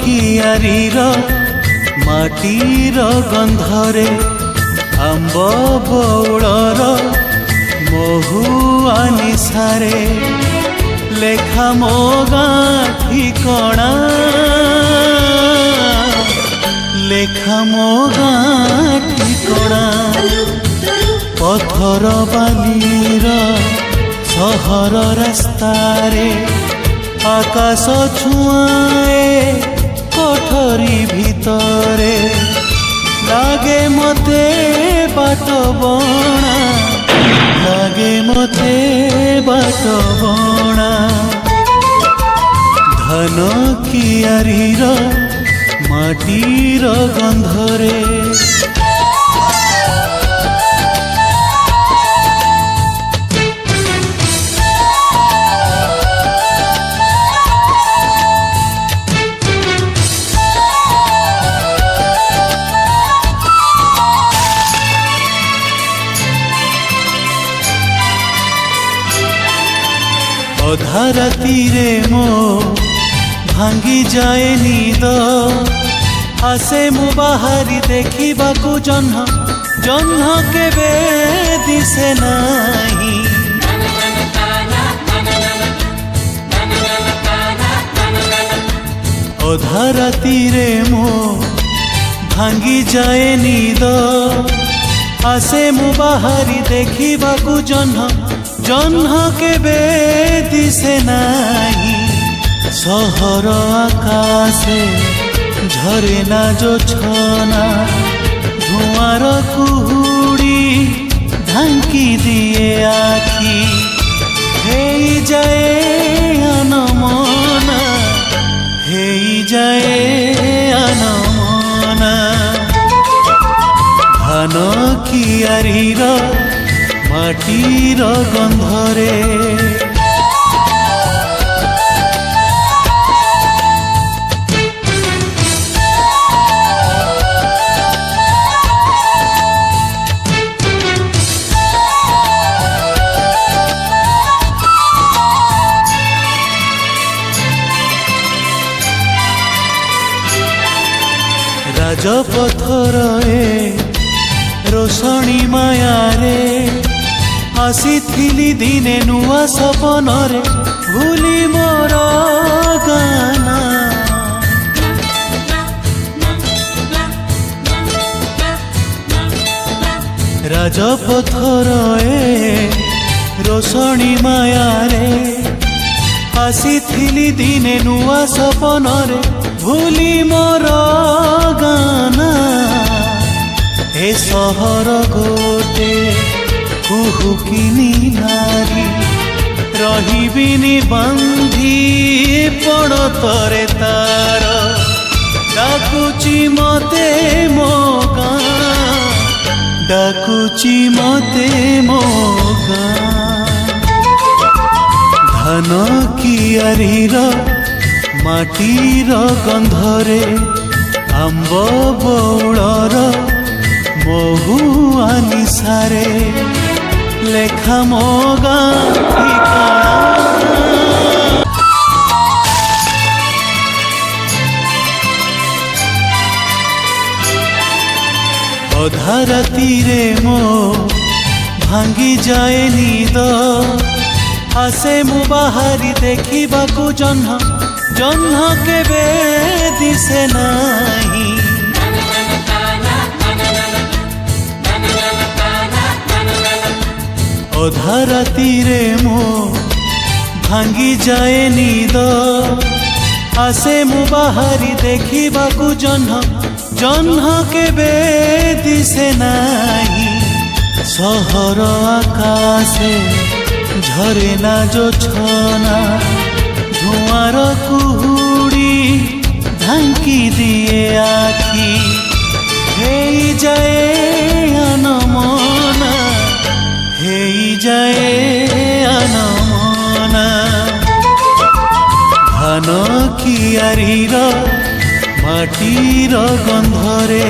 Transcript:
କିଆରୀର ମାଟିର ଗନ୍ଧରେ ଆମ୍ବ ବଉଳର ମହୁଆ ନିଶାରେ ଲେଖା ମୋ ଗାଁ ଠିକଣା, ଲେଖା ମୋ ଗାଁ ଠିକଣା। ପଥର ବାଲିର ସହର ରାସ୍ତାରେ ଆକାଶ ଛୁଆଏ କୋଠରୀ ଭିତରେ ଲାଗେ ମତେ ବାଟ ବଣା, ଲାଗେ ମତେ ବାଟ ବଣା। ଧାନ କିଆରୀର ମାଟିର ଗନ୍ଧରେ ଅଧା ରାତିରେ ମୋ ଭାଙ୍ଗି ଯାଏ ନିଦ, ଆସେ ମୁଁ ବାହାରି ଦେଖିବାକୁ ଜହ୍ନ, ଜହ୍ନ କେବେ ଦିଶେ ନାହିଁ। ଅଧା ରାତିରେ ମୋ ଭାଙ୍ଗି ଯାଏ ନିଦ, ଆସେ ମୁଁ ବାହାରି ଦେଖିବାକୁ ଜହ୍ନ, ଜହ୍ନ କେବେ ଦିଶେ ନାହିଁ। ସହର ଆକାଶେ ଝରେ ନା ଜୋଛନା, ଧୂଆଁର କୁହୁଡ଼ି ଢାଙ୍କି ଦିଏ ଆଖି, ହେଇଯାଏ ଆନମନା, ହେଇଯାଏ ଆନମନା। ଧାନ କିଆରୀର ମାଟିର ଗନ୍ଧରେ ରାଜପଥର ରୋଷଣୀ ମାୟାରେ ଆସିଥିଲି ଦିନେ ନୂଆ ସପନରେ, ଭୁଲି ମୋର ଗାନା। ରାଜପଥର ରୋଷଣୀ ମାୟାରେ ଆସିଥିଲି ଦିନେ ନୂଆ ସପନରେ, ଭୁଲି ମୋର ଗାନା। ଏ ସହର ଗୋଟେ କୁହୁକିନି ନାରୀ, ରହିବିନି ବାନ୍ଧି ପଣତରେ ତାର, ଡାକୁଚି ମତେ ମୋ ଗାଁ, ଡାକୁଚି ମତେ ମୋ ଗାଁ। ଧାନ କିଆରୀର ମାଟିର ଗନ୍ଧରେ ଆମ୍ବ ବଉଳର ମହୁଆ ନିଶାରେ ଲେଖା ମୋ ଗାଁ ଠିକଣା। ଅଧା ରାତିରେ ମୋ ଭାଙ୍ଗି ଯାଏ ନିଦ, ଆସେ ମୁଁ ବାହାରି ଦେଖିବାକୁ ଜହ୍ନ, ଜହ୍ନ କେବେ ଦିଶେ ନାହିଁ। ଅଧା ରାତିରେ ମୋ ଭାଙ୍ଗି ଯାଏ ନିଦ, ଆସେ ମୁଁ ବାହାରି ଦେଖିବାକୁ ଜହ୍ନ, ଜହ୍ନ କେବେ ଦିଶେ ନାହିଁ। ସହର ଆକାଶେ ଝରେ ନା ଜୋଛନା, ଧୂଆଁର କୁହୁଡ଼ି ଢାଙ୍କି ଦିଏ ଆଖି, ହେଇଯାଏ ଆନମନା, ହେଇଯାଏ ଆନମନା। ଧାନ କିଆରୀର ମାଟିର ଗନ୍ଧରେ